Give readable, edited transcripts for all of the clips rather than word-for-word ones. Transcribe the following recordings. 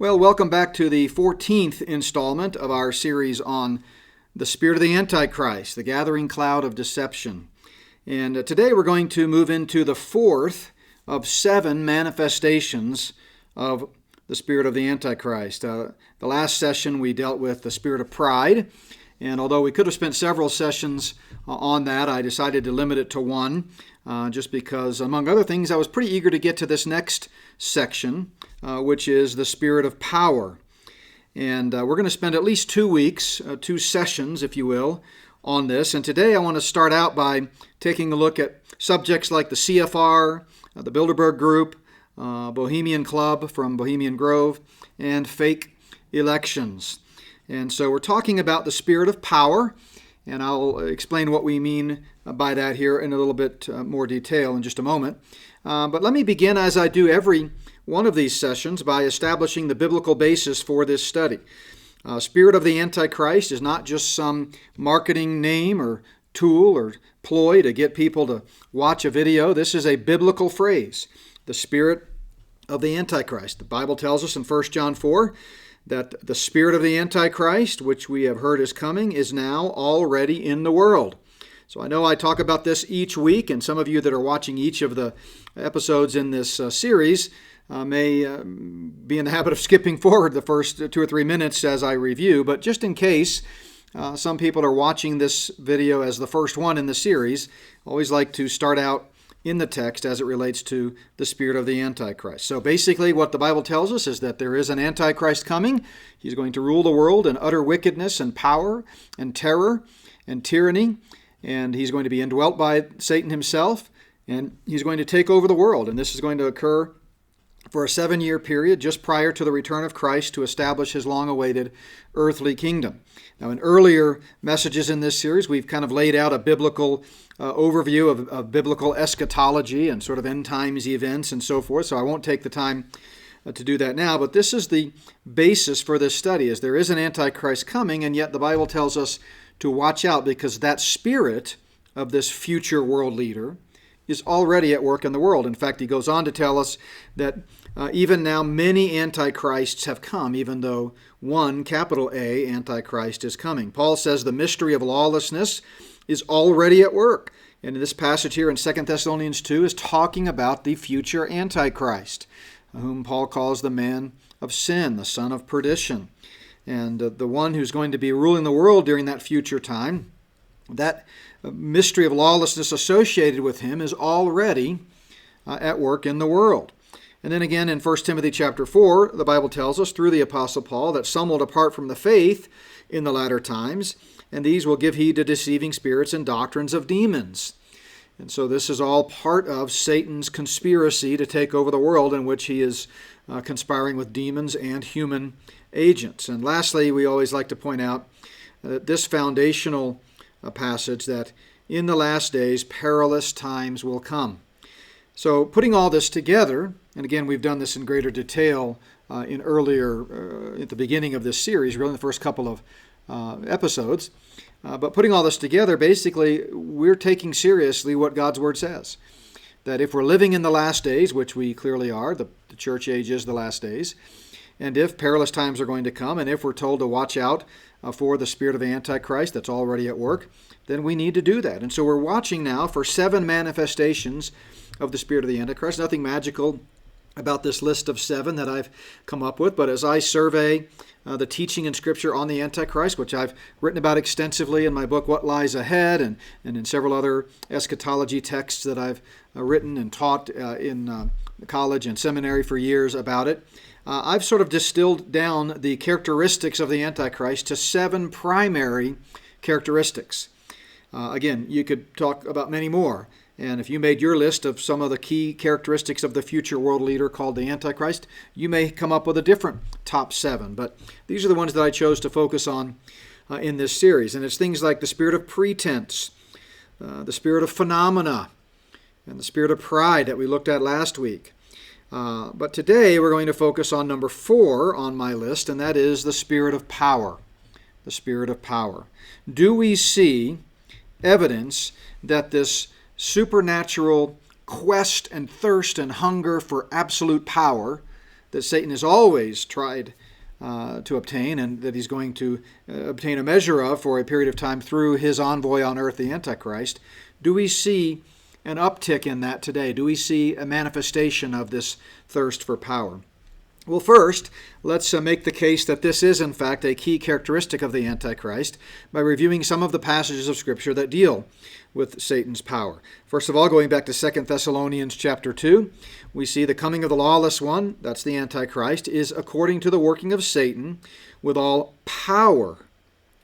Well, welcome back to the 14th installment of our series on the spirit of the Antichrist, the gathering cloud of deception. And today we're going to move into the fourth of 7 manifestations of the spirit of the Antichrist. The last session we dealt with the spirit of pride, and although we could have spent several sessions on that, I decided to limit it to one, just because, among other things, I was pretty eager to get to this next section, which is the spirit of power. And we're going to spend at least 2 weeks, 2 sessions, if you will, on this. And today I want to start out by taking a look at subjects like the CFR, the Bilderberg Group, Bohemian Club from Bohemian Grove, and fake elections. And so we're talking about the spirit of power, and I'll explain what we mean by that here in a little bit more detail in just a moment. But let me begin, as I do every one of these sessions, by establishing the biblical basis for this study. Spirit of the Antichrist is not just some marketing name or tool or ploy to get people to watch a video. This is a biblical phrase, the spirit of the Antichrist. The Bible tells us in 1 John 4 that the spirit of the Antichrist, which we have heard is coming, is now already in the world. So I know I talk about this each week, and some of you that are watching each of the episodes in this series may be in the habit of skipping forward the first 2 or 3 minutes as I review, but just in case some people are watching this video as the first one in the series, I always like to start out in the text as it relates to the spirit of the Antichrist. So basically what the Bible tells us is that there is an Antichrist coming. He's going to rule the world in utter wickedness and power and terror and tyranny, and he's going to be indwelt by Satan himself, and he's going to take over the world. And this is going to occur for a 7-year period just prior to the return of Christ to establish his long-awaited earthly kingdom. Now, in earlier messages in this series, we've kind of laid out a biblical overview of biblical eschatology and sort of end times events and so forth, so I won't take the time to do that now, but this is the basis for this study, is there is an Antichrist coming, and yet the Bible tells us to watch out because that spirit of this future world leader is already at work in the world. In fact, he goes on to tell us that even now many antichrists have come, even though one, capital A, Antichrist is coming. Paul says the mystery of lawlessness is already at work. And this passage here in 2 Thessalonians 2 is talking about the future Antichrist, whom Paul calls the man of sin, the son of perdition. And the one who's going to be ruling the world during that future time, that mystery of lawlessness associated with him is already at work in the world. And then again in 1 Timothy chapter 4, the Bible tells us through the Apostle Paul that some will depart from the faith in the latter times, and these will give heed to deceiving spirits and doctrines of demons. And so this is all part of Satan's conspiracy to take over the world, in which he is conspiring with demons and human agents. And lastly, we always like to point out that this foundational passage, that in the last days perilous times will come. So putting all this together, and again we've done this in greater detail at the beginning of this series, really in the first couple of episodes, but putting all this together, basically we're taking seriously what God's Word says. That if we're living in the last days, which we clearly are, the church age is the last days, and if perilous times are going to come, and if we're told to watch out for the spirit of Antichrist that's already at work, then we need to do that. And so we're watching now for 7 manifestations of the spirit of the Antichrist. Nothing magical about this list of 7 that I've come up with, but as I survey the teaching in Scripture on the Antichrist, which I've written about extensively in my book, What Lies Ahead, and in several other eschatology texts that I've written and taught in college and seminary for years about it, I've sort of distilled down the characteristics of the Antichrist to 7 primary characteristics. Again, you could talk about many more. And if you made your list of some of the key characteristics of the future world leader called the Antichrist, you may come up with a different top 7. But these are the ones that I chose to focus on in this series. And it's things like the spirit of pretense, the spirit of phenomena, and the spirit of pride that we looked at last week. But today we're going to focus on number 4 on my list, and that is the spirit of power. The spirit of power. Do we see evidence that this supernatural quest and thirst and hunger for absolute power that Satan has always tried to obtain, and that he's going to obtain a measure of for a period of time through his envoy on earth, the Antichrist. Do we see an uptick in that today? Do we see a manifestation of this thirst for power? Well, first, let's make the case that this is, in fact, a key characteristic of the Antichrist by reviewing some of the passages of Scripture that deal with Satan's power. First of all, going back to 2 Thessalonians chapter 2, we see the coming of the lawless one, that's the Antichrist, is according to the working of Satan with all power,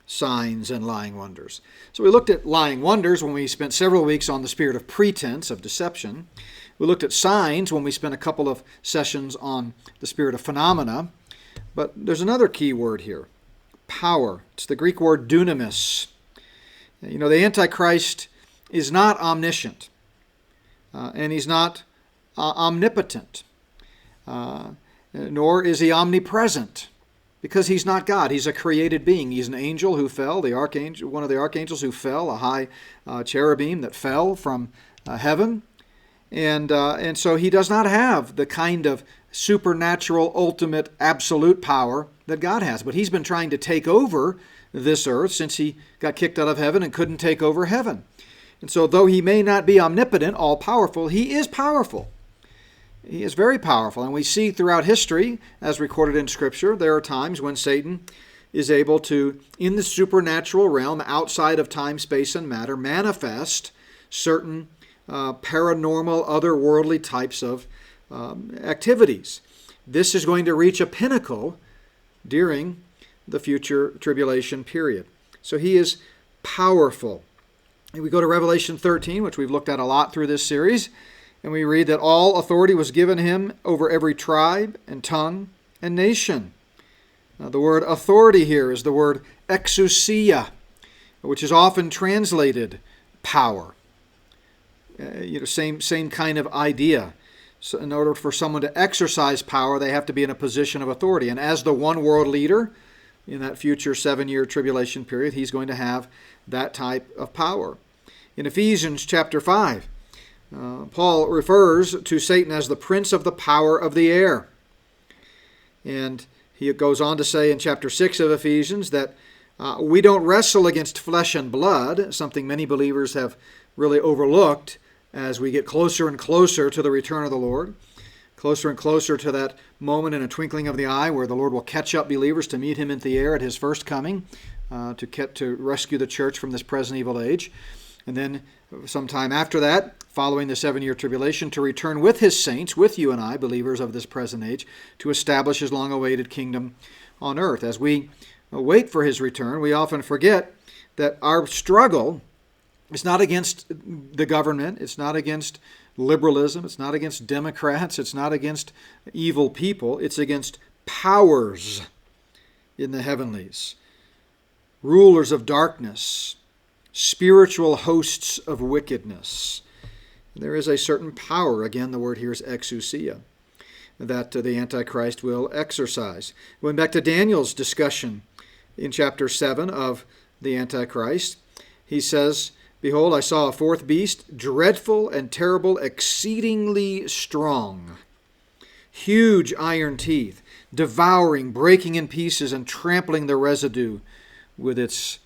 signs, and lying wonders. So we looked at lying wonders when we spent several weeks on the spirit of pretense, of deception. We looked at signs when we spent a couple of sessions on the spirit of phenomena. But there's another key word here, power. It's the Greek word dunamis. You know, the Antichrist is not omniscient, and he's not omnipotent, nor is he omnipresent, because he's not God. He's a created being. He's an angel who fell, the archangel, one of the archangels who fell, a high cherubim that fell from heaven. And so he does not have the kind of supernatural, ultimate, absolute power that God has. But he's been trying to take over this earth since he got kicked out of heaven and couldn't take over heaven. And so though he may not be omnipotent, all-powerful, he is powerful. He is very powerful. And we see throughout history, as recorded in Scripture, there are times when Satan is able to, in the supernatural realm, outside of time, space, and matter, manifest certain paranormal, otherworldly types of activities. This is going to reach a pinnacle during the future tribulation period. So he is powerful. And we go to Revelation 13, which we've looked at a lot through this series, and we read that all authority was given him over every tribe and tongue and nation. Now, the word authority here is the word exousia, which is often translated power. Same kind of idea. So in order for someone to exercise power, they have to be in a position of authority. And as the one world leader in that future 7-year tribulation period, he's going to have that type of power. In Ephesians chapter 5, Paul refers to Satan as the prince of the power of the air. And he goes on to say in chapter 6 of Ephesians that we don't wrestle against flesh and blood, something many believers have really overlooked as we get closer and closer to the return of the Lord, closer and closer to that moment in a twinkling of the eye where the Lord will catch up believers to meet him in the air at his first coming, to rescue the church from this present evil age. And then sometime after that, following the 7-year tribulation, to return with his saints, with you and I, believers of this present age, to establish his long-awaited kingdom on earth. As we wait for his return, we often forget that our struggle is not against the government, it's not against liberalism, it's not against Democrats, it's not against evil people, it's against powers in the heavenlies, rulers of darkness, spiritual hosts of wickedness. There is a certain power, again the word here is exousia, that the Antichrist will exercise. Going back to Daniel's discussion in chapter 7 of the Antichrist, he says, "Behold, I saw a fourth beast, dreadful and terrible, exceedingly strong, huge iron teeth, devouring, breaking in pieces, and trampling the residue with its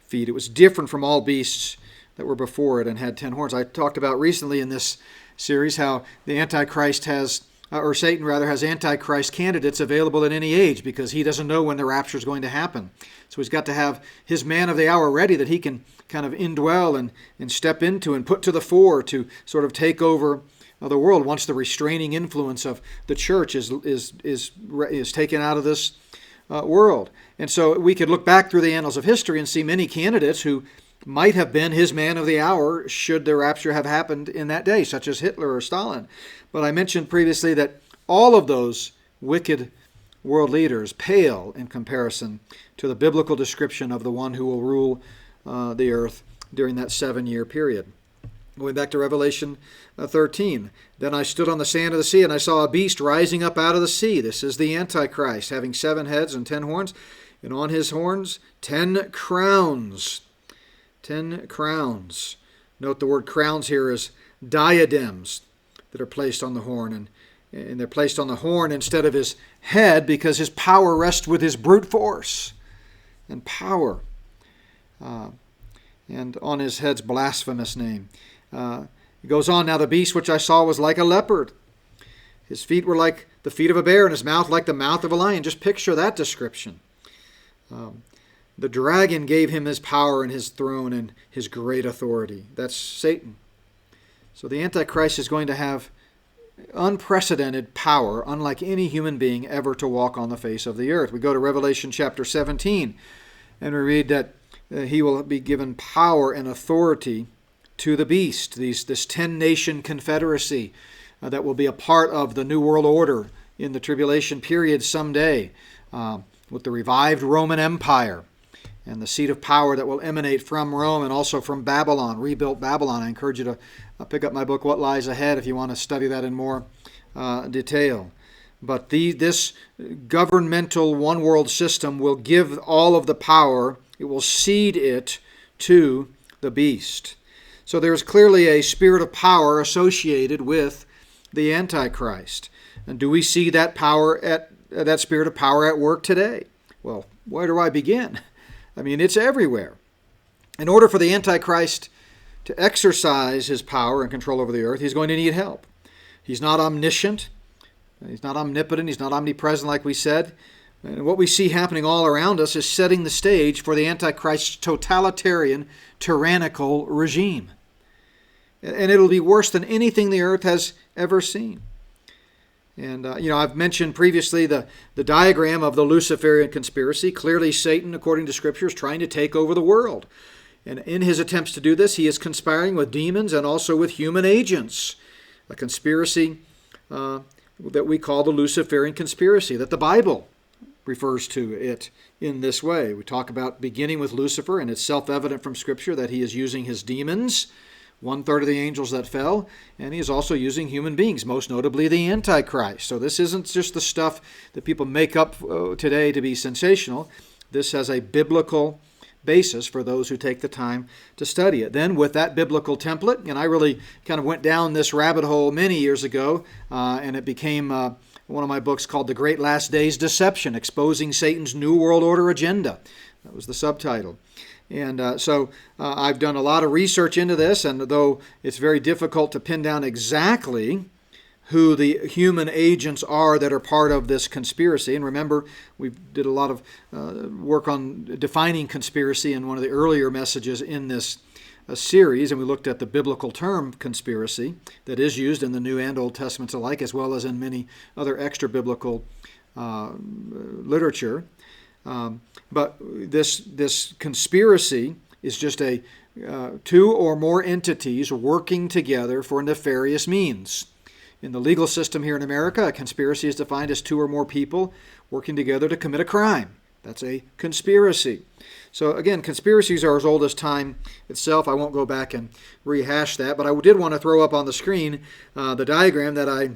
feet." It was different from all beasts that were before it and had 10 horns. I talked about recently in this series how the Antichrist has, or Satan rather, has Antichrist candidates available at any age because he doesn't know when the rapture is going to happen. So he's got to have his man of the hour ready that he can kind of indwell and step into and put to the fore to sort of take over the world once the restraining influence of the church is taken out of this world. And so we could look back through the annals of history and see many candidates who might have been his man of the hour should the rapture have happened in that day, such as Hitler or Stalin. But I mentioned previously that all of those wicked world leaders pale in comparison to the biblical description of the one who will rule the earth during that 7-year period. Going back to Revelation 13, "Then I stood on the sand of the sea, and I saw a beast rising up out of the sea." This is the Antichrist, having 7 heads and 10 horns, and on his horns 10 crowns. 10 crowns. Note the word crowns here is diadems that are placed on the horn. And they're placed on the horn instead of his head because his power rests with his brute force and power. And on his head's blasphemous name. It goes on, now the beast which I saw was like a leopard. His feet were like the feet of a bear, and his mouth like the mouth of a lion. Just picture that description. The dragon gave him his power and his throne and his great authority. That's Satan. So the Antichrist is going to have unprecedented power, unlike any human being ever to walk on the face of the earth. We go to Revelation chapter 17, and we read that he will be given power and authority to the beast, this 10-nation confederacy that will be a part of the New World Order in the tribulation period someday, with the revived Roman Empire and the seat of power that will emanate from Rome and also from Babylon, rebuilt Babylon. I encourage you to pick up my book, What Lies Ahead, if you want to study that in more detail. But this governmental one-world system will give all of the power. It will cede it to the beast. So there's clearly a spirit of power associated with the Antichrist. And do we see that that spirit of power at work today? Well, where do I begin? I mean, it's everywhere. In order for the Antichrist to exercise his power and control over the earth, he's going to need help. He's not omniscient. He's not omnipotent. He's not omnipresent, like we said. And what we see happening all around us is setting the stage for the Antichrist's totalitarian, tyrannical regime. And it'll be worse than anything the earth has ever seen. And, I've mentioned previously the diagram of the Luciferian Conspiracy. Clearly, Satan, according to Scripture, is trying to take over the world. And in his attempts to do this, he is conspiring with demons and also with human agents. A conspiracy that we call the Luciferian Conspiracy, that the Bible refers to it in this way. We talk about beginning with Lucifer, and it's self-evident from Scripture that he is using his demons, 1/3 of the angels that fell, and he is also using human beings, most notably the Antichrist. So this isn't just the stuff that people make up today to be sensational. This has a biblical basis for those who take the time to study it. Then with that biblical template, and I really kind of went down this rabbit hole many years ago, and it became one of my books called The Great Last Days Deception, Exposing Satan's New World Order Agenda. That was the subtitle. And so I've done a lot of research into this, and though it's very difficult to pin down exactly who the human agents are that are part of this conspiracy, and remember, we did a lot of work on defining conspiracy in one of the earlier messages in this series, and we looked at the biblical term conspiracy that is used in the New and Old Testaments alike, as well as in many other extra-biblical literature. But this conspiracy is just two or more entities working together for nefarious means. In the legal system here in America, a conspiracy is defined as two or more people working together to commit a crime. That's a conspiracy. So again, conspiracies are as old as time itself. I won't go back and rehash that, but I did want to throw up on the screen the diagram that I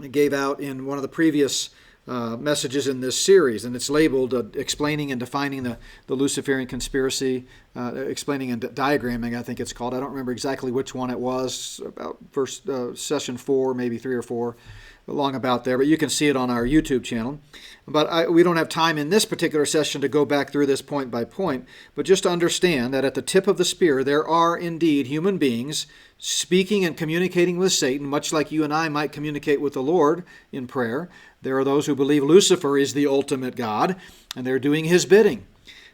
gave out in one of the previous messages in this series, and it's labeled Explaining and Defining the Luciferian Conspiracy, Explaining and Diagramming, I think it's called. I don't remember exactly which one it was, about first session 4, maybe 3 or 4, along about there, but you can see it on our YouTube channel. But we don't have time in this particular session to go back through this point by point, but just to understand that at the tip of the spear, there are indeed human beings speaking and communicating with Satan, much like you and I might communicate with the Lord in prayer. There are those who believe Lucifer is the ultimate God, and they're doing his bidding.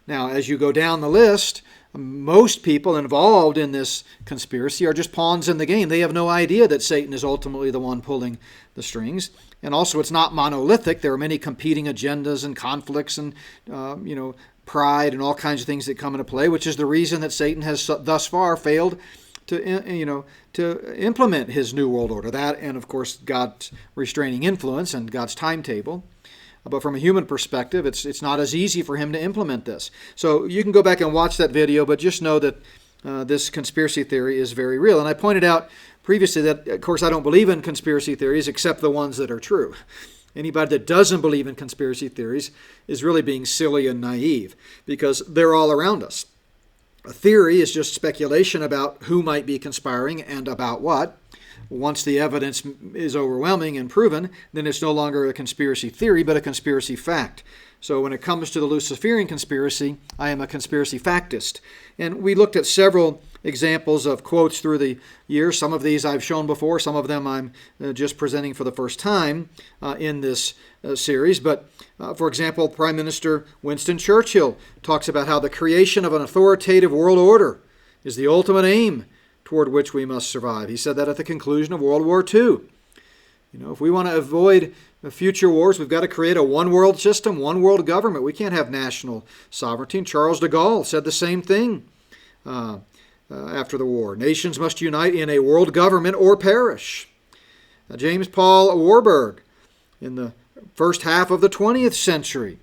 Now, as you go down the list, most people involved in this conspiracy are just pawns in the game. They have no idea that Satan is ultimately the one pulling the strings. And also, it's not monolithic. There are many competing agendas and conflicts and, pride and all kinds of things that come into play, which is the reason that Satan has thus far failed to implement his New World Order. That, and of course, God's restraining influence and God's timetable. But from a human perspective, it's not as easy for him to implement this. So you can go back and watch that video, but just know that this conspiracy theory is very real. And I pointed out previously that, of course, I don't believe in conspiracy theories except the ones that are true. Anybody that doesn't believe in conspiracy theories is really being silly and naive, because they're all around us. A theory is just speculation about who might be conspiring and about what. once the evidence is overwhelming and proven, then it's no longer a conspiracy theory, but a conspiracy fact. So when it comes to the Luciferian conspiracy, I am a conspiracy factist. And we looked at several examples of quotes through the years. Some of these I've shown before. Some of them I'm just presenting for the first time in this series. But, for example, Prime Minister Winston Churchill talks about how the creation of an authoritative world order is the ultimate aim toward which we must survive. He said that at the conclusion of World War II. If we want to avoid future wars, we've got to create a one-world system, one-world government. We can't have national sovereignty. And Charles de Gaulle said the same thing after the war. Nations must unite in a world government or perish. James Paul Warburg, in the first half of the 20th century,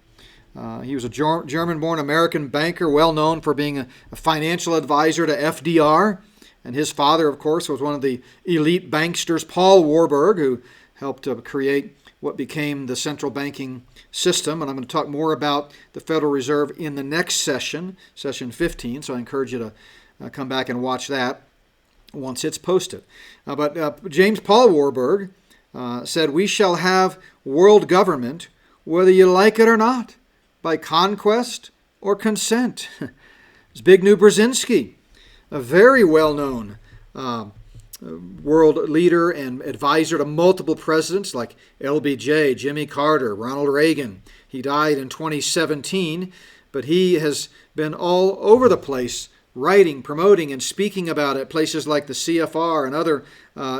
he was a German-born American banker, well known for being a financial advisor to FDR. And his father, of course, was one of the elite banksters, Paul Warburg, who helped to create what became the central banking system. And I'm going to talk more about the Federal Reserve in the next session, session 15. So I encourage you to come back and watch that once it's posted. But James Paul Warburg said, "We shall have world government whether you like it or not, by conquest or consent." Zbigniew Brzezinski, a very well-known world leader and advisor to multiple presidents like LBJ, Jimmy Carter, Ronald Reagan. He died in 2017, but he has been all over the place writing, promoting, and speaking about it, places like the CFR and other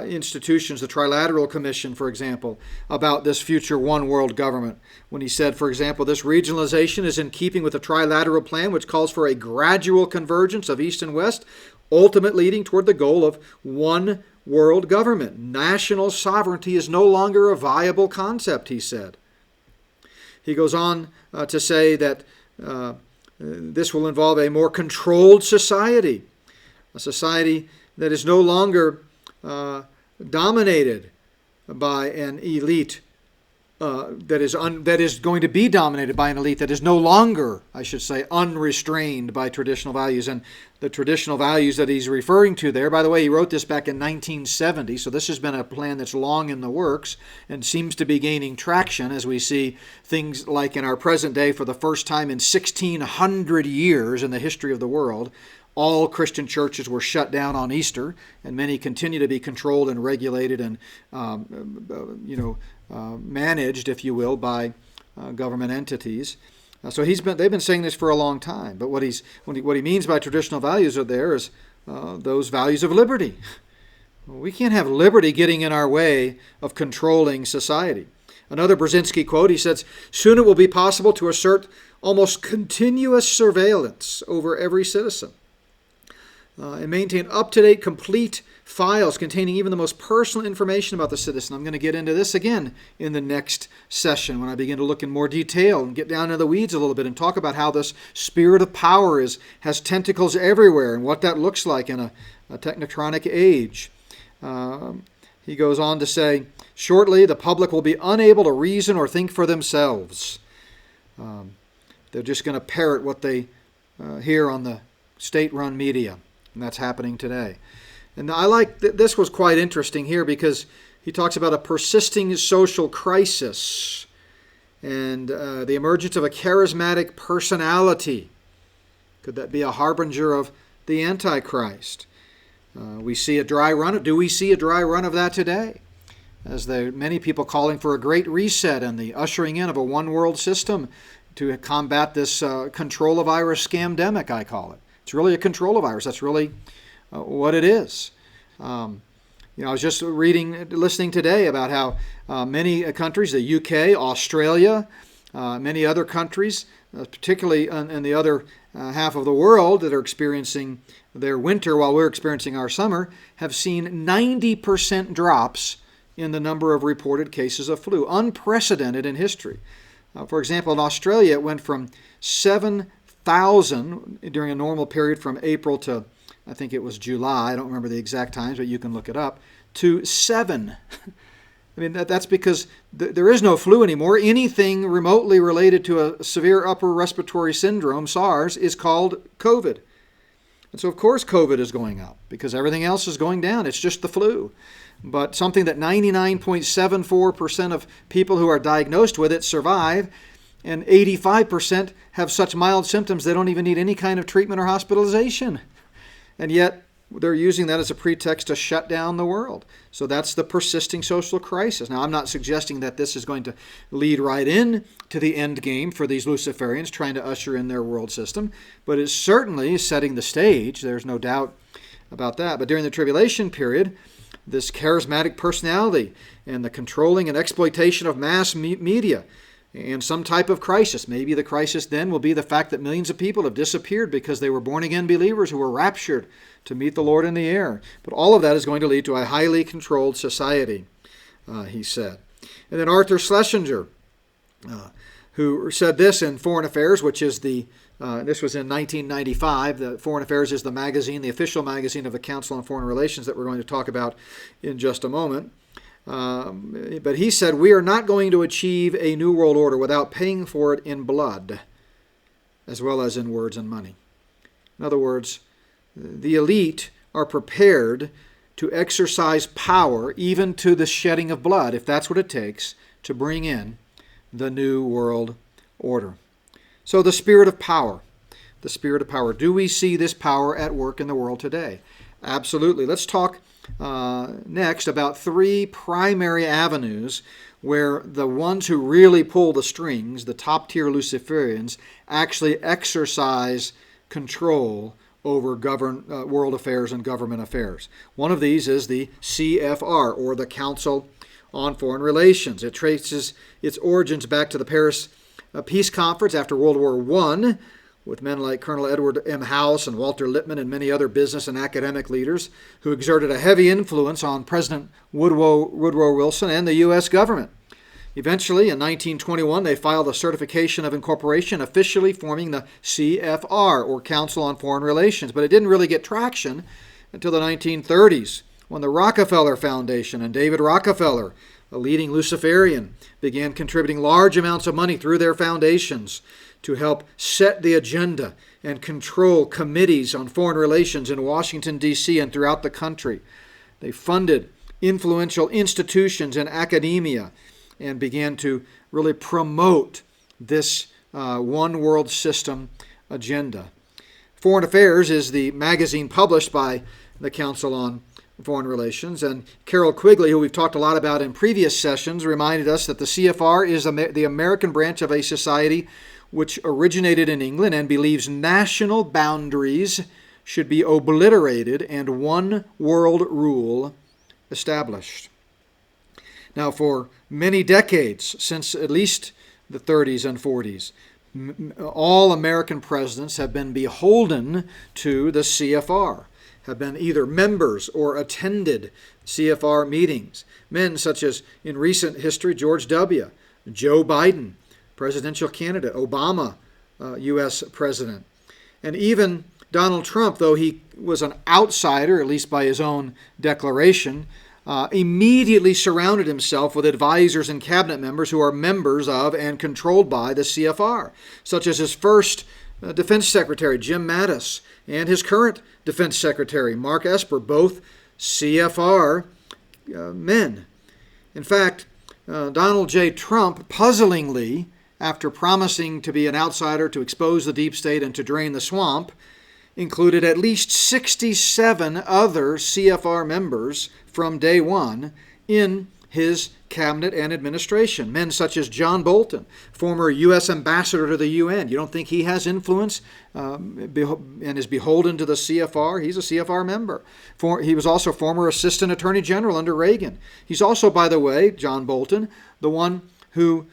institutions, the Trilateral Commission, for example, about this future one world government. When he said, for example, this regionalization is in keeping with the Trilateral Plan, which calls for a gradual convergence of East and West, ultimately leading toward the goal of one world government. National sovereignty is no longer a viable concept, he said. He goes on to say that this will involve a more controlled society, a society that is no longer dominated by an elite, that is going to be dominated by an elite that is no longer, I should say, unrestrained by traditional values. And the traditional values that he's referring to there, by the way, he wrote this back in 1970, so this has been a plan that's long in the works and seems to be gaining traction as we see things like in our present day, for the first time in 1,600 years in the history of the world, all Christian churches were shut down on Easter, and many continue to be controlled and regulated and managed, if you will, by government entities. So they've been saying this for a long time. But what he means by traditional values is those values of liberty. We can't have liberty getting in our way of controlling society. Another Brzezinski quote, he says, "Soon it will be possible to assert almost continuous surveillance over every citizen and maintain up-to-date, complete files containing even the most personal information about the citizen." I'm going to get into this again in the next session when I begin to look in more detail and get down into the weeds a little bit and talk about how this spirit of power has tentacles everywhere and what that looks like in a technotronic age. He goes on to say, "Shortly, the public will be unable to reason or think for themselves. They're just going to parrot what they hear on the state-run media." And that's happening today. And I like this was quite interesting here because he talks about a persisting social crisis and the emergence of a charismatic personality. Could that be a harbinger of the Antichrist? We see a dry run. Do we see a dry run of that today? As there are many people calling for a great reset and the ushering in of a one-world system to combat this control-a-virus scamdemic, I call it. It's really a control-a-virus. That's really what it is. I was just listening today about how many countries, the UK, Australia, many other countries, particularly in the other half of the world that are experiencing their winter while we're experiencing our summer, have seen 90% drops in the number of reported cases of flu. Unprecedented in history. For example, in Australia, it went from 7,000 during a normal period from April to, I think it was July, I don't remember the exact times, but you can look it up, to 7. I mean, that's because there is no flu anymore. Anything remotely related to a severe upper respiratory syndrome, SARS, is called COVID. And so, of course, COVID is going up because everything else is going down. It's just the flu. But something that 99.74% of people who are diagnosed with it survive, and 85% have such mild symptoms they don't even need any kind of treatment or hospitalization. And yet, they're using that as a pretext to shut down the world. So that's the persisting social crisis. Now, I'm not suggesting that this is going to lead right in to the end game for these Luciferians trying to usher in their world system, but it's certainly setting the stage. There's no doubt about that. But during the tribulation period, this charismatic personality and the controlling and exploitation of mass media and some type of crisis. Maybe the crisis then will be the fact that millions of people have disappeared because they were born-again believers who were raptured to meet the Lord in the air. But all of that is going to lead to a highly controlled society, he said. And then Arthur Schlesinger, who said this in Foreign Affairs, which is this was in 1995. The Foreign Affairs is the magazine, the official magazine of the Council on Foreign Relations that we're going to talk about in just a moment. But he said, we are not going to achieve a new world order without paying for it in blood, as well as in words and money. In other words, the elite are prepared to exercise power, even to the shedding of blood, if that's what it takes, to bring in the new world order. So the spirit of power. The spirit of power. Do we see this power at work in the world today? Absolutely. Let's talk next about three primary avenues where the ones who really pull the strings, the top-tier Luciferians, actually exercise control over world affairs and government affairs. One of these is the CFR, or the Council on Foreign Relations. It traces its origins back to the Paris Peace Conference after World War I, with men like Colonel Edward M. House and Walter Lippmann and many other business and academic leaders who exerted a heavy influence on President Woodrow Wilson and the U.S. government. Eventually, in 1921, they filed a certification of incorporation, officially forming the CFR, or Council on Foreign Relations. But it didn't really get traction until the 1930s, when the Rockefeller Foundation and David Rockefeller, a leading Luciferian, began contributing large amounts of money through their foundations to help set the agenda and control committees on foreign relations in Washington, D.C. and throughout the country. They funded influential institutions in academia and began to really promote this one world system agenda. Foreign Affairs is the magazine published by the Council on Foreign Relations, and Carol Quigley, who we've talked a lot about in previous sessions, reminded us that the CFR is the American branch of a society which originated in England and believes national boundaries should be obliterated and one world rule established. Now, for many decades, since at least the 30s and 40s, all American presidents have been beholden to the CFR, have been either members or attended CFR meetings. Men such as, in recent history, George W., Joe Biden, presidential candidate, Obama, U.S. president, and even Donald Trump, though he was an outsider, at least by his own declaration, immediately surrounded himself with advisors and cabinet members who are members of and controlled by the CFR, such as his first defense secretary, Jim Mattis, and his current defense secretary, Mark Esper, both CFR men. In fact, Donald J. Trump, puzzlingly, after promising to be an outsider to expose the deep state and to drain the swamp, included at least 67 other CFR members from day one in his cabinet and administration. Men such as John Bolton, former U.S. ambassador to the UN. You don't think he has influence and is beholden to the CFR? He's a CFR member. He was also former assistant attorney general under Reagan. He's also, by the way, John Bolton, the one who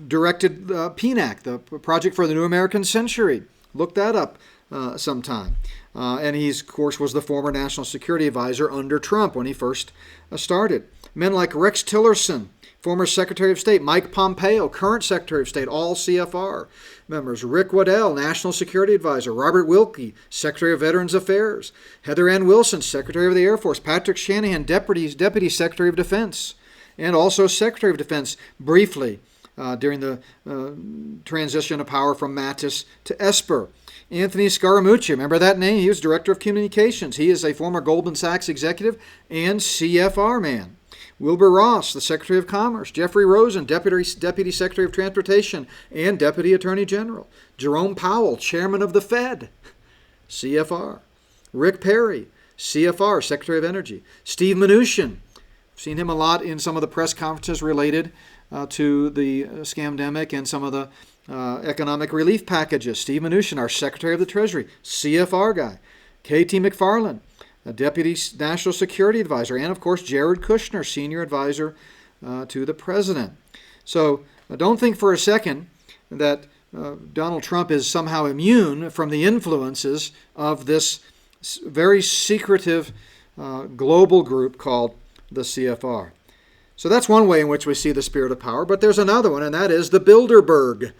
directed PNAC, the Project for the New American Century. Look that up sometime. And he, of course, was the former national security advisor under Trump when he first started. Men like Rex Tillerson, former Secretary of State, Mike Pompeo, current Secretary of State, all CFR members. Rick Waddell, National Security Advisor. Robert Wilkie, Secretary of Veterans Affairs. Heather Ann Wilson, Secretary of the Air Force. Patrick Shanahan, Deputy Secretary of Defense. And also Secretary of Defense briefly during the transition of power from Mattis to Esper. Anthony Scaramucci, remember that name? He was Director of Communications. He is a former Goldman Sachs executive and CFR man. Wilbur Ross, the Secretary of Commerce. Jeffrey Rosen, Deputy Secretary of Transportation and Deputy Attorney General. Jerome Powell, Chairman of the Fed, CFR. Rick Perry, CFR, Secretary of Energy. Steve Mnuchin, seen him a lot in some of the press conferences related to the scamdemic and some of the economic relief packages. Steve Mnuchin, our Secretary of the Treasury, CFR guy. K.T. McFarland, a Deputy National Security Advisor, and of course Jared Kushner, Senior Advisor to the President. So don't think for a second that Donald Trump is somehow immune from the influences of this very secretive global group called the CFR. So that's one way in which we see the spirit of power, but there's another one, and that is the Bilderberg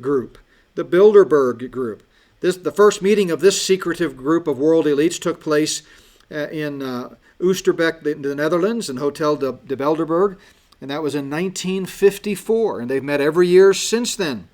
Group. The Bilderberg Group. The first meeting of this secretive group of world elites took place in Oosterbeek, the Netherlands, in Hotel de Bilderberg, and that was in 1954, and they've met every year since then.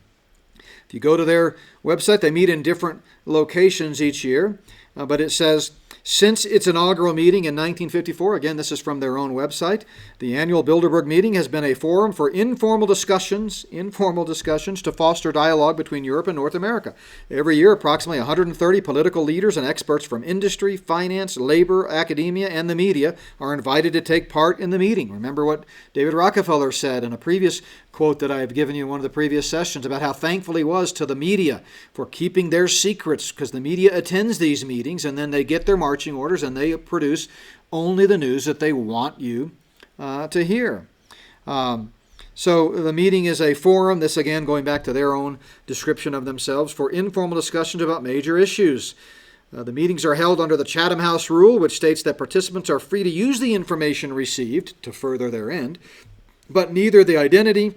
If you go to their website, they meet in different locations each year, but it says, since its inaugural meeting in 1954, again, this is from their own website, the annual Bilderberg Meeting has been a forum for informal discussions to foster dialogue between Europe and North America. Every year, approximately 130 political leaders and experts from industry, finance, labor, academia, and the media are invited to take part in the meeting. Remember what David Rockefeller said in a previous quote that I have given you in one of the previous sessions about how thankful he was to the media for keeping their secrets, because the media attends these meetings and then they get their marching orders and they produce only the news that they want you to hear. So the meeting is a forum, this again going back to their own description of themselves, for informal discussions about major issues. The meetings are held under the Chatham House rule, which states that participants are free to use the information received to further their end, but neither the identity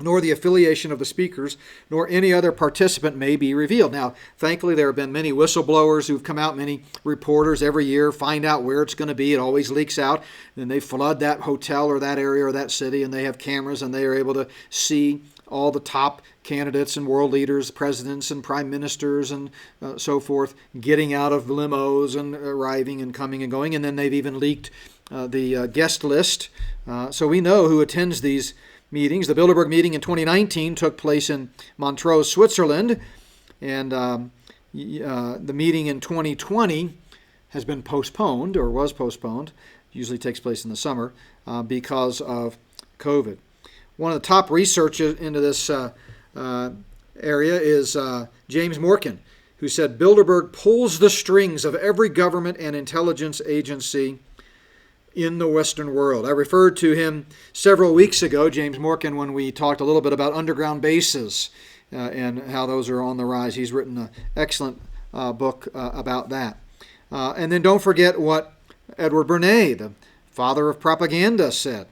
nor the affiliation of the speakers, nor any other participant may be revealed. Now, thankfully, there have been many whistleblowers who've come out, many reporters every year, find out where it's going to be. It always leaks out. Then they flood that hotel or that area or that city, and they have cameras, and they are able to see all the top candidates and world leaders, presidents and prime ministers and so forth, getting out of limos and arriving and coming and going. And then they've even leaked the guest list. So we know who attends these meetings. The Bilderberg meeting in 2019 took place in Montreux, Switzerland, and the meeting in 2020 has been postponed, or was postponed. Usually takes place in the summer because of COVID. One of the top researchers into this area is James Morkin, who said Bilderberg pulls the strings of every government and intelligence agency in the Western world. I referred to him several weeks ago, James Morkin, when we talked a little bit about underground bases and how those are on the rise. He's written an excellent book about that. And then don't forget what Edward Bernays, the father of propaganda, said.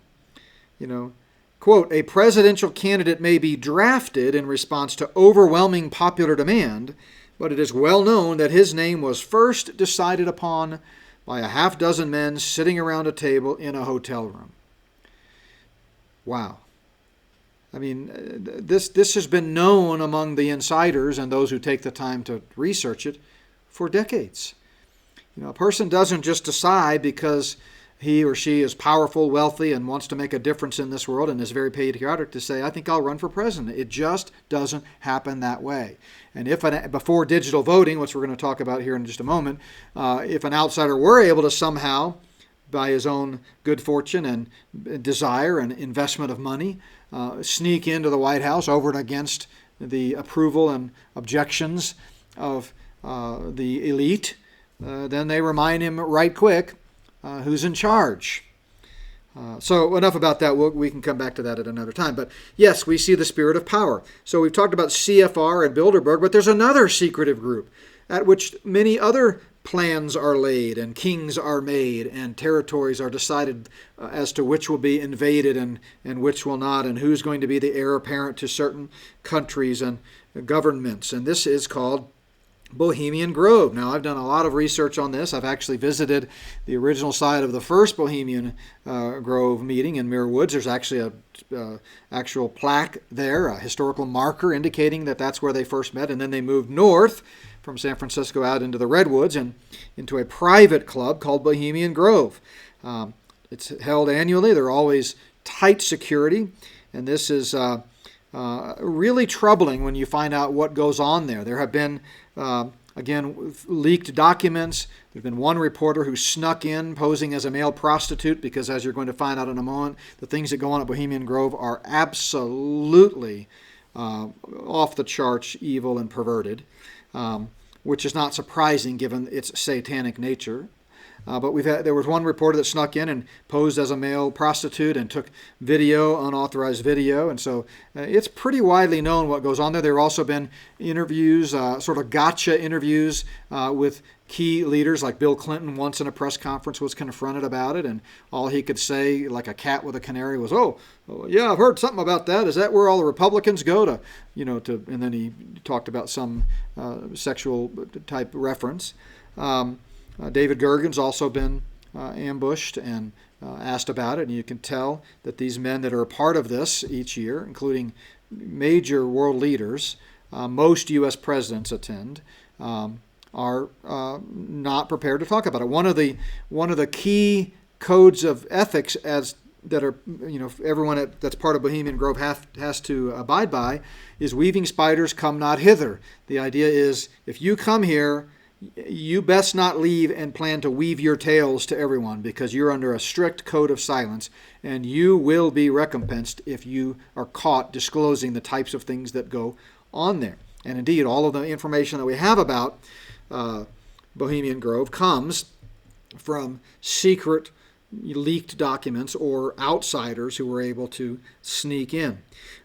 Quote, a presidential candidate may be drafted in response to overwhelming popular demand, but it is well known that his name was first decided upon by a half dozen men sitting around a table in a hotel room. Wow. I mean, this has been known among the insiders and those who take the time to research it for decades. A person doesn't just decide because he or she is powerful, wealthy, and wants to make a difference in this world and is very patriotic to say, I think I'll run for president. It just doesn't happen that way. And before digital voting, which we're going to talk about here in just a moment, if an outsider were able to somehow, by his own good fortune and desire and investment of money, sneak into the White House over and against the approval and objections of the elite, then they remind him right quick who's in charge. So enough about that. We can come back to that at another time. But yes, we see the spirit of power. So we've talked about CFR and Bilderberg, but there's another secretive group at which many other plans are laid and kings are made and territories are decided as to which will be invaded and which will not, and who's going to be the heir apparent to certain countries and governments. And this is called Bohemian Grove. Now, I've done a lot of research on this. I've actually visited the original site of the first Bohemian Grove meeting in Muir Woods. There's actually a actual plaque there, a historical marker indicating that that's where they first met, and then they moved north from San Francisco out into the Redwoods and into a private club called Bohemian Grove. It's held annually. They're always tight security, and this is really troubling when you find out what goes on there. There have been, again, leaked documents. There's been one reporter who snuck in posing as a male prostitute because, as you're going to find out in a moment, the things that go on at Bohemian Grove are absolutely off the charts evil and perverted, which is not surprising given its satanic nature. But there was one reporter that snuck in and posed as a male prostitute and took unauthorized video. And so it's pretty widely known what goes on there. There have also been interviews, sort of gotcha interviews with key leaders, like Bill Clinton once in a press conference was confronted about it. And all he could say, like a cat with a canary, was, oh yeah, I've heard something about that. Is that where all the Republicans go to, and then he talked about some sexual type reference. David Gergen's also been ambushed and asked about it, and you can tell that these men that are a part of this each year, including major world leaders, most U.S. presidents attend, are not prepared to talk about it. One of the key codes of ethics that are everyone that's part of Bohemian Grove has to abide by is weaving spiders come not hither. The idea is if you come here, you best not leave and plan to weave your tales to everyone, because you're under a strict code of silence, and you will be recompensed if you are caught disclosing the types of things that go on there. And indeed, all of the information that we have about Bohemian Grove comes from secret leaked documents or outsiders who were able to sneak in.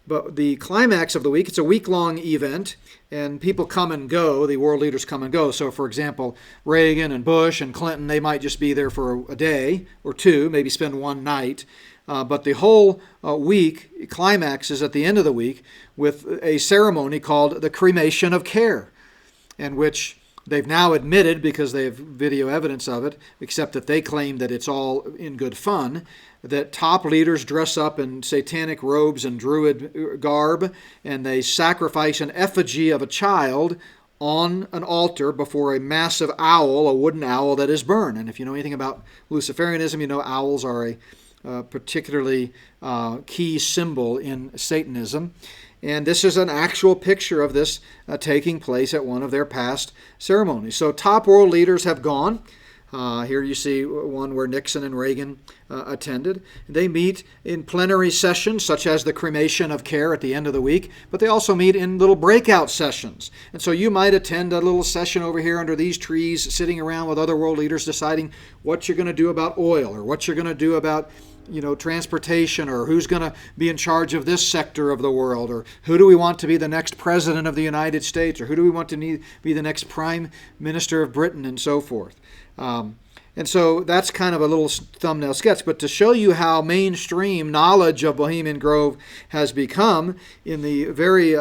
But the climax of the week, it's a week-long event, and people come and go, the world leaders come and go. So, for example, Reagan and Bush and Clinton, they might just be there for a day or two, maybe spend one night. But the whole week climaxes at the end of the week with a ceremony called the Cremation of Care, in which they've now admitted, because they have video evidence of it, except that they claim that it's all in good fun, that top leaders dress up in satanic robes and druid garb, and they sacrifice an effigy of a child on an altar before a massive owl, a wooden owl that is burned. And if you know anything about Luciferianism, you know owls are a particularly key symbol in Satanism. And this is an actual picture of this taking place at one of their past ceremonies. So top world leaders have gone. Here you see one where Nixon and Reagan attended. They meet in plenary sessions, such as the Cremation of Care at the end of the week, but they also meet in little breakout sessions. And so you might attend a little session over here under these trees, sitting around with other world leaders deciding what you're going to do about oil, or what you're going to do about transportation, or who's going to be in charge of this sector of the world, or who do we want to be the next president of the United States, or who do we want to be the next prime minister of Britain, and so forth. And so that's kind of a little thumbnail sketch, but to show you how mainstream knowledge of Bohemian Grove has become in the very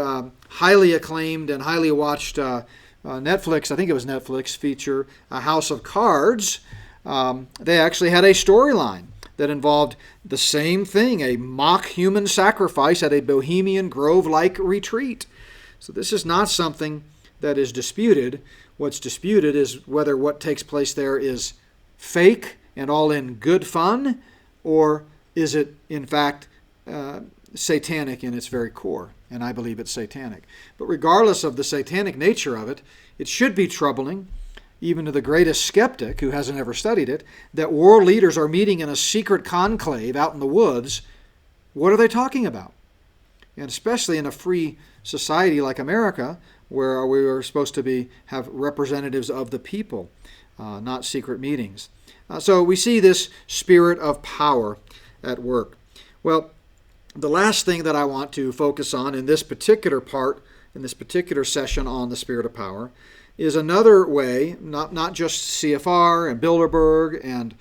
highly acclaimed and highly watched Netflix, I think it was Netflix, feature House of Cards, they actually had a storyline that involved the same thing, a mock human sacrifice at a Bohemian Grove-like retreat. So this is not something that is disputed. What's disputed is whether what takes place there is fake and all in good fun, or is it, in fact, satanic in its very core. And I believe it's satanic. But regardless of the satanic nature of it, it should be troubling, even to the greatest skeptic who hasn't ever studied it, that world leaders are meeting in a secret conclave out in the woods. What are they talking about? And especially in a free society like America, where we are supposed to have representatives of the people, not secret meetings. So we see this spirit of power at work. Well, the last thing that I want to focus on in this particular part, in this particular session on the spirit of power, is another way, not just CFR and Bilderberg and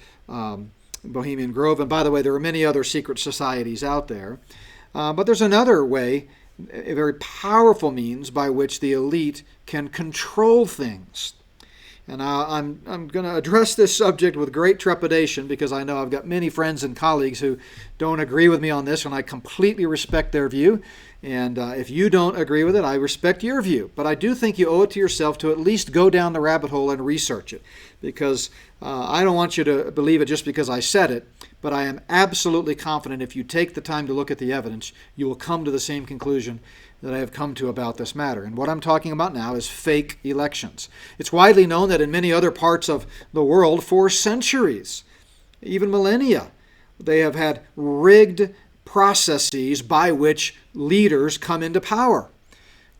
Bohemian Grove, and by the way, there are many other secret societies out there, but there's another way a very powerful means by which the elite can control things. And I'm going to address this subject with great trepidation because I know I've got many friends and colleagues who don't agree with me on this, and I completely respect their view. And if you don't agree with it, I respect your view. But I do think you owe it to yourself to at least go down the rabbit hole and research it, because I don't want you to believe it just because I said it, but I am absolutely confident if you take the time to look at the evidence, you will come to the same conclusion that I have come to about this matter. And what I'm talking about now is fake elections. It's widely known that in many other parts of the world for centuries, even millennia, they have had rigged processes by which leaders come into power,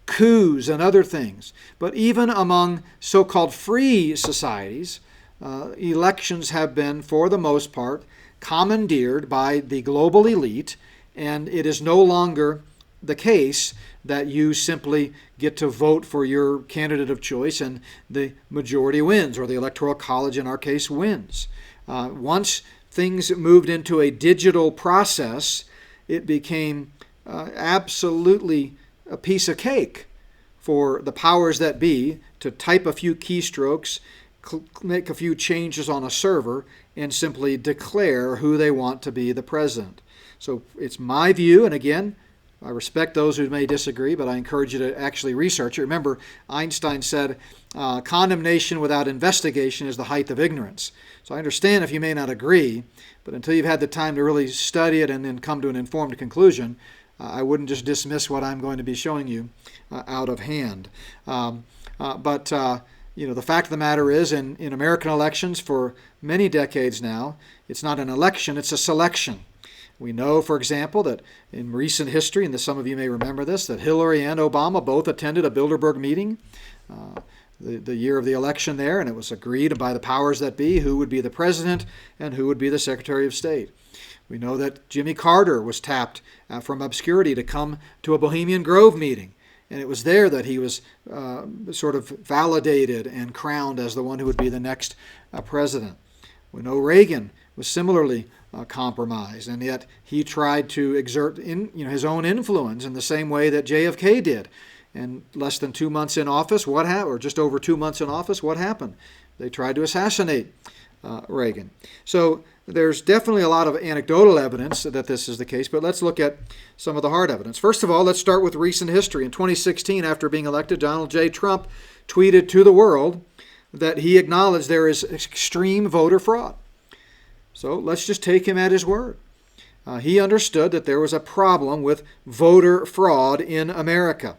coups and other things. But even among so-called free societies, elections have been, for the most part, commandeered by the global elite, and it is no longer the case that you simply get to vote for your candidate of choice and the majority wins, or the Electoral College in our case wins. Once things moved into a digital process, it became absolutely a piece of cake for the powers that be to type a few keystrokes, make a few changes on a server, and simply declare who they want to be the president. So it's my view, and again, I respect those who may disagree, but I encourage you to actually research it. Remember, Einstein said, condemnation without investigation is the height of ignorance. So I understand if you may not agree, but until you've had the time to really study it and then come to an informed conclusion, I wouldn't just dismiss what I'm going to be showing you out of hand. But the fact of the matter is, in American elections for many decades now, it's not an election, it's a selection. We know, for example, that in recent history, and some of you may remember this, that Hillary and Obama both attended a Bilderberg meeting the year of the election there, and it was agreed by the powers that be who would be the president and who would be the Secretary of State. We know that Jimmy Carter was tapped from obscurity to come to a Bohemian Grove meeting, and it was there that he was sort of validated and crowned as the one who would be the next president. We know Reagan was similarly compromised, and yet he tried to exert his own influence in the same way that JFK did. And less than 2 months in office, what happened? Or just over 2 months in office, what happened? They tried to assassinate Reagan. So there's definitely a lot of anecdotal evidence that this is the case, but let's look at some of the hard evidence. First of all, let's start with recent history. In 2016, after being elected, Donald J. Trump tweeted to the world that he acknowledged there is extreme voter fraud. So let's just take him at his word. He understood that there was a problem with voter fraud in America.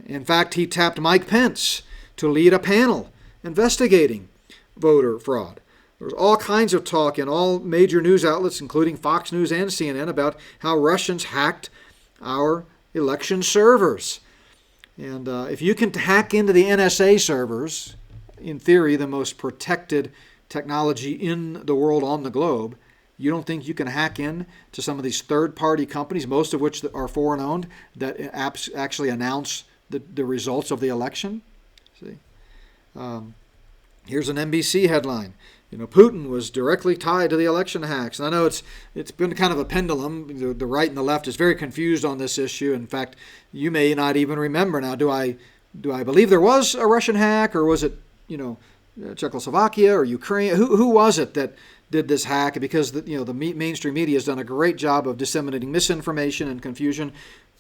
In fact, he tapped Mike Pence to lead a panel investigating voter fraud. There was all kinds of talk in all major news outlets, including Fox News and CNN, about how Russians hacked our election servers. And if you can hack into the NSA servers, in theory, the most protected technology in the world on the globe, you don't think you can hack in to some of these third-party companies, most of which are foreign-owned, that actually announce the results of the election? See, here's an NBC headline. Putin was directly tied to the election hacks. And I know it's been kind of a pendulum. The right and the left is very confused on this issue. In fact, you may not even remember now. Do I believe there was a Russian hack, or was it Czechoslovakia or Ukraine? Who was it that did this hack? Because the mainstream media has done a great job of disseminating misinformation and confusion.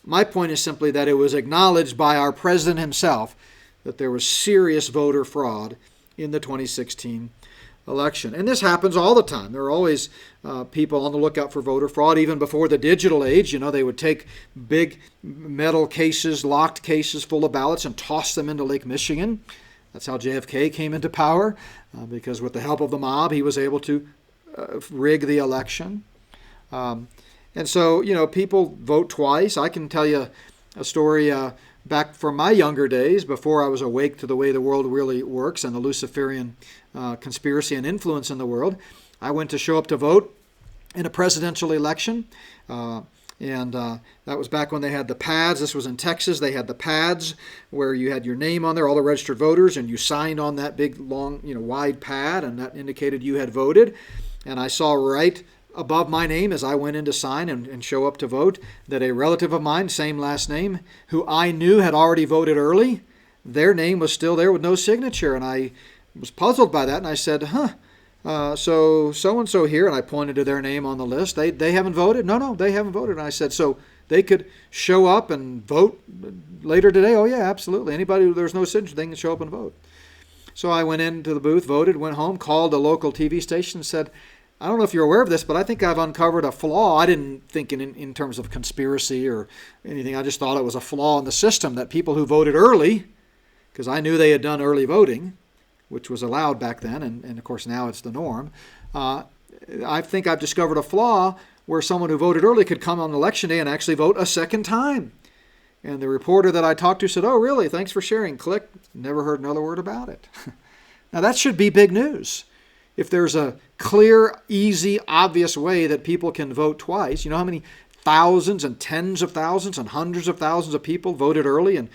My point is simply that it was acknowledged by our president himself that there was serious voter fraud in the 2016 election. And this happens all the time. There are always people on the lookout for voter fraud. Even before the digital age, they would take big metal cases, locked cases full of ballots and toss them into Lake Michigan. That's how JFK came into power, because with the help of the mob, he was able to rig the election. And so, people vote twice. I can tell you a story back from my younger days, before I was awake to the way the world really works and the Luciferian conspiracy and influence in the world. I went to show up to vote in a presidential election. And that was back when they had the pads. This was in Texas. They had the pads where you had your name on there, all the registered voters, and you signed on that big, long, wide pad, and that indicated you had voted. And I saw right above my name as I went in to sign and show up to vote that a relative of mine, same last name, who I knew had already voted early, their name was still there with no signature. And I was puzzled by that, and I said, so-and-so here, and I pointed to their name on the list. They haven't voted? No, they haven't voted. And I said, so they could show up and vote later today? Oh, yeah, absolutely. Anybody who there's no signature, they can show up and vote. So I went into the booth, voted, went home, called a local TV station and said, I don't know if you're aware of this, but I think I've uncovered a flaw. I didn't think in terms of conspiracy or anything. I just thought it was a flaw in the system that people who voted early, because I knew they had done early voting, which was allowed back then, and of course now it's the norm. I think I've discovered a flaw where someone who voted early could come on election day and actually vote a second time. And the reporter that I talked to said, oh, really? Thanks for sharing. Click. Never heard another word about it. Now, that should be big news. If there's a clear, easy, obvious way that people can vote twice, you know how many thousands and tens of thousands and hundreds of thousands of people voted early and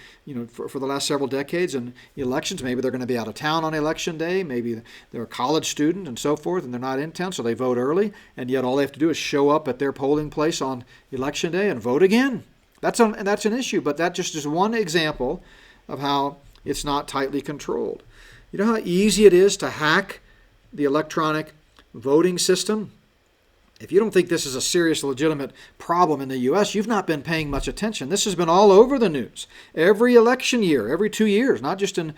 for the last several decades in elections. Maybe they're going to be out of town on election day. Maybe they're a college student and so forth, and they're not in town, so they vote early. And yet all they have to do is show up at their polling place on election day and vote again. That's an issue, but that just is one example of how it's not tightly controlled. You know how easy it is to hack the electronic voting system? If you don't think this is a serious, legitimate problem in the U.S., you've not been paying much attention. This has been all over the news. Every election year, every 2 years, not just in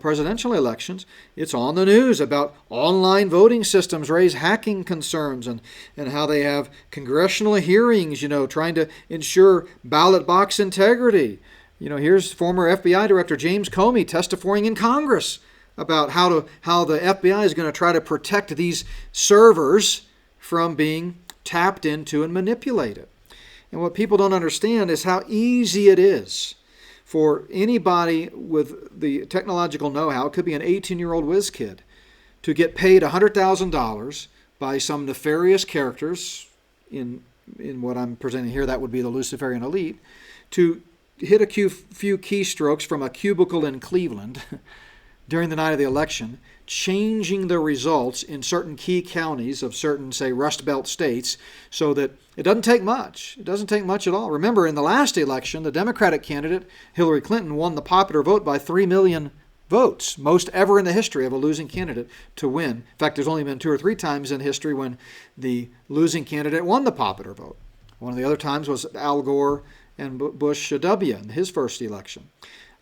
presidential elections, it's on the news about online voting systems raise hacking concerns and how they have congressional hearings, trying to ensure ballot box integrity. Here's former FBI Director James Comey testifying in Congress about how the FBI is going to try to protect these servers from being tapped into and manipulated. And what people don't understand is how easy it is for anybody with the technological know-how, it could be an 18-year-old whiz kid, to get paid $100,000 by some nefarious characters in what I'm presenting here, that would be the Luciferian Elite, to hit a few keystrokes from a cubicle in Cleveland during the night of the election, changing the results in certain key counties of certain, say, Rust Belt states, so that it doesn't take much. It doesn't take much at all. Remember, in the last election, the Democratic candidate, Hillary Clinton, won the popular vote by 3 million votes, most ever in the history of a losing candidate to win. In fact, there's only been 2 or 3 times in history when the losing candidate won the popular vote. One of the other times was Al Gore and Bush W. in his first election.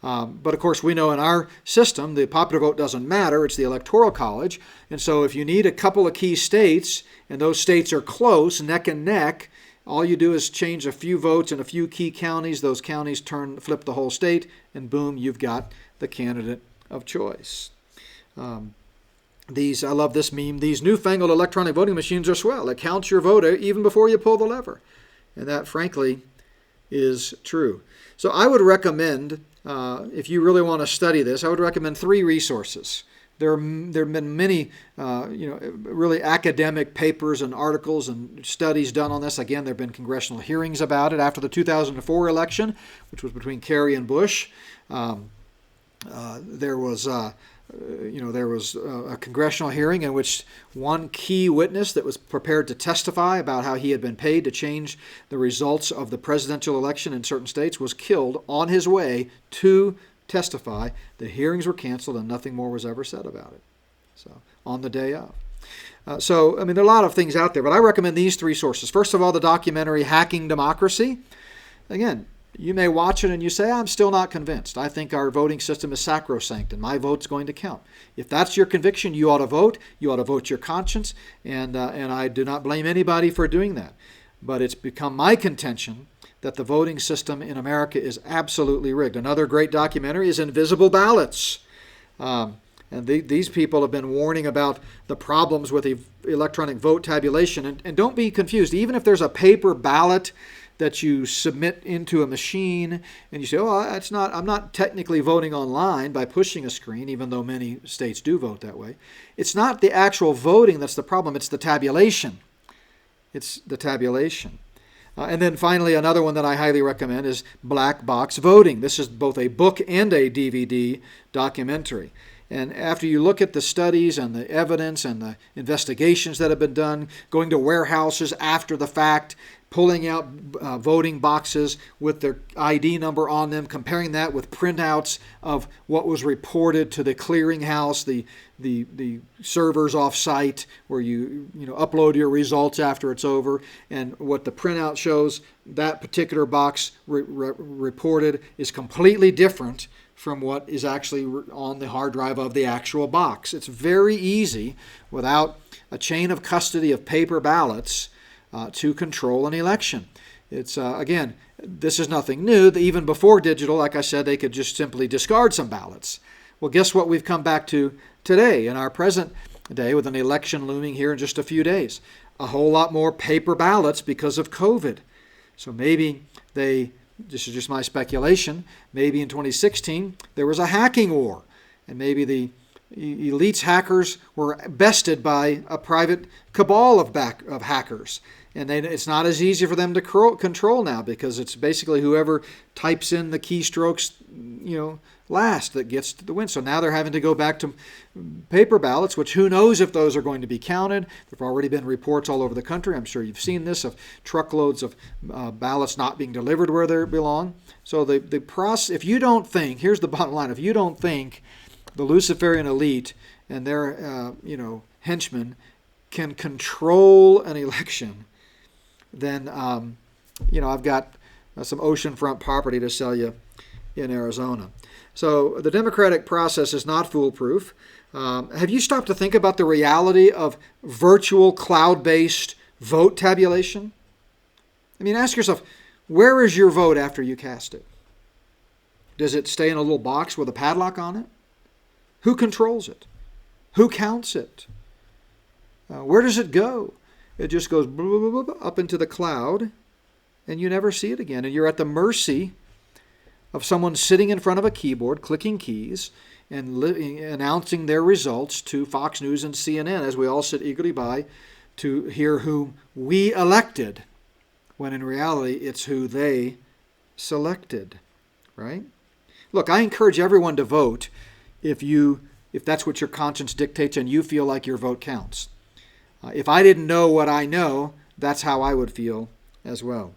But of course, we know in our system, the popular vote doesn't matter. It's the Electoral College. And so if you need a couple of key states, and those states are close, neck and neck, all you do is change a few votes in a few key counties. Those counties flip the whole state, and boom, you've got the candidate of choice. I love this meme. These newfangled electronic voting machines are swell. It counts your vote even before you pull the lever. And that, frankly, is true. So I would recommend, if you really want to study this, I would recommend 3 resources. There have been many, really academic papers and articles and studies done on this. Again, there have been congressional hearings about it after the 2004 election, which was between Kerry and Bush. There was a congressional hearing in which one key witness that was prepared to testify about how he had been paid to change the results of the presidential election in certain states was killed on his way to testify. The hearings were canceled and nothing more was ever said about it. So, on the day of. There are a lot of things out there, but I recommend these 3 sources. First of all, the documentary Hacking Democracy. Again, you may watch it and you say, I'm still not convinced. I think our voting system is sacrosanct and my vote's going to count. If that's your conviction, you ought to vote. You ought to vote your conscience, and I do not blame anybody for doing that. But it's become my contention that the voting system in America is absolutely rigged. Another great documentary is Invisible Ballots. And these people have been warning about the problems with electronic vote tabulation. And don't be confused. Even if there's a paper ballot that you submit into a machine and you say, I'm not technically voting online by pushing a screen, even though many states do vote that way. It's not the actual voting that's the problem. It's the tabulation. And then finally, another one that I highly recommend is Black Box Voting. This is both a book and a DVD documentary. And after you look at the studies and the evidence and the investigations that have been done, going to warehouses after the fact, pulling out voting boxes with their ID number on them, comparing that with printouts of what was reported to the clearinghouse, the servers off-site where you upload your results after it's over, and what the printout shows, that particular box reported is completely different from what is actually on the hard drive of the actual box. It's very easy, without a chain of custody of paper ballots, to control an election. It's again, this is nothing new. Even before digital, like I said, they could just simply discard some ballots. Well, guess what we've come back to today in our present day, with an election looming here in just a few days? A whole lot more paper ballots because of COVID. So maybe this is just my speculation, maybe in 2016 there was a hacking war, and maybe the elites hackers were bested by a private cabal of hackers. And it's not as easy for them to control now, because it's basically whoever types in the keystrokes, last that gets the win. So now they're having to go back to paper ballots, which who knows if those are going to be counted. There have already been reports all over the country, I'm sure you've seen this, of truckloads of ballots not being delivered where they belong. So the process, if you don't think, here's the bottom line, if you don't think the Luciferian elite and their henchmen can control an election, then I've got some oceanfront property to sell you in Arizona. So the democratic process is not foolproof. Have you stopped to think about the reality of virtual cloud-based vote tabulation? I mean, ask yourself, where is your vote after you cast it? Does it stay in a little box with a padlock on it? Who controls it? Who counts it? Where does it go? It just goes up into the cloud, and you never see it again. And you're at the mercy of someone sitting in front of a keyboard, clicking keys, and announcing their results to Fox News and CNN, as we all sit eagerly by to hear whom we elected, when in reality it's who they selected, right? Look, I encourage everyone to vote if that's what your conscience dictates and you feel like your vote counts. If I didn't know what I know, that's how I would feel as well.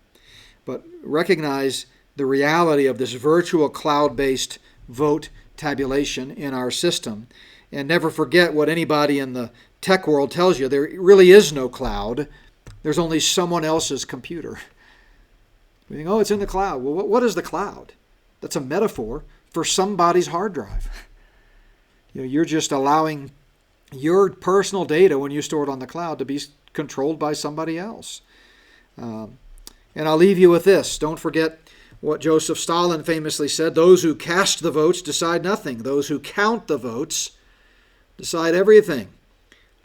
But recognize the reality of this virtual cloud-based vote tabulation in our system, and never forget what anybody in the tech world tells you. There really is no cloud. There's only someone else's computer. We think, it's in the cloud. Well, what is the cloud? That's a metaphor for somebody's hard drive. You're just allowing your personal data, when you store it on the cloud, to be controlled by somebody else. And I'll leave you with this. Don't forget what Joseph Stalin famously said: those who cast the votes decide nothing. Those who count the votes decide everything.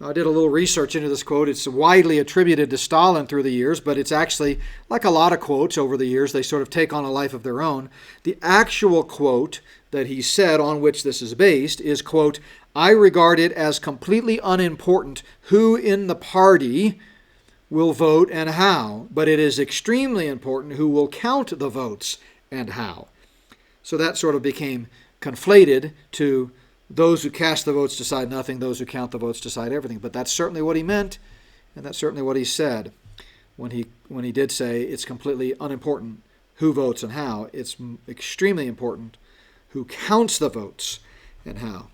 I did a little research into this quote. It's widely attributed to Stalin through the years, but it's actually, like a lot of quotes over the years, they sort of take on a life of their own. The actual quote that he said, on which this is based, is, quote, "I regard it as completely unimportant who in the party will vote and how, but it is extremely important who will count the votes and how." So that sort of became conflated to those who cast the votes decide nothing, those who count the votes decide everything. But that's certainly what he meant, and that's certainly what he said when he did say it's completely unimportant who votes and how. It's extremely important who counts the votes and how.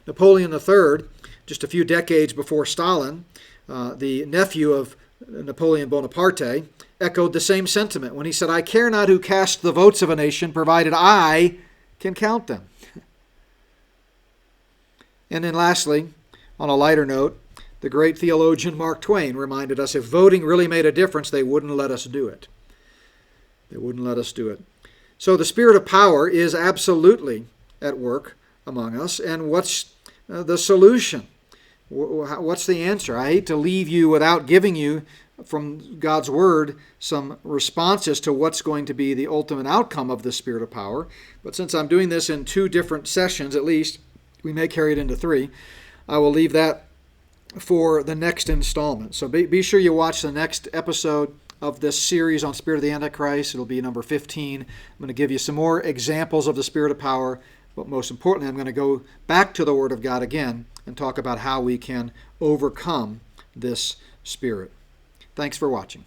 Napoleon III, just a few decades before Stalin, the nephew of Napoleon Bonaparte, echoed the same sentiment when he said, "I care not who casts the votes of a nation, provided I can count them." And then lastly, on a lighter note, the great theologian Mark Twain reminded us, if voting really made a difference, they wouldn't let us do it. They wouldn't let us do it. So the spirit of power is absolutely at work among us. And what's the solution? What's the answer? I hate to leave you without giving you, from God's Word, some responses to what's going to be the ultimate outcome of the spirit of power. But since I'm doing this in 2 different sessions, at least, we may carry it into 3, I will leave that for the next installment. So be sure you watch the next episode of this series on Spirit of the Antichrist. It'll be number 15. I'm going to give you some more examples of the spirit of power But most importantly, I'm going to go back to the Word of God again and talk about how we can overcome this spirit. Thanks for watching.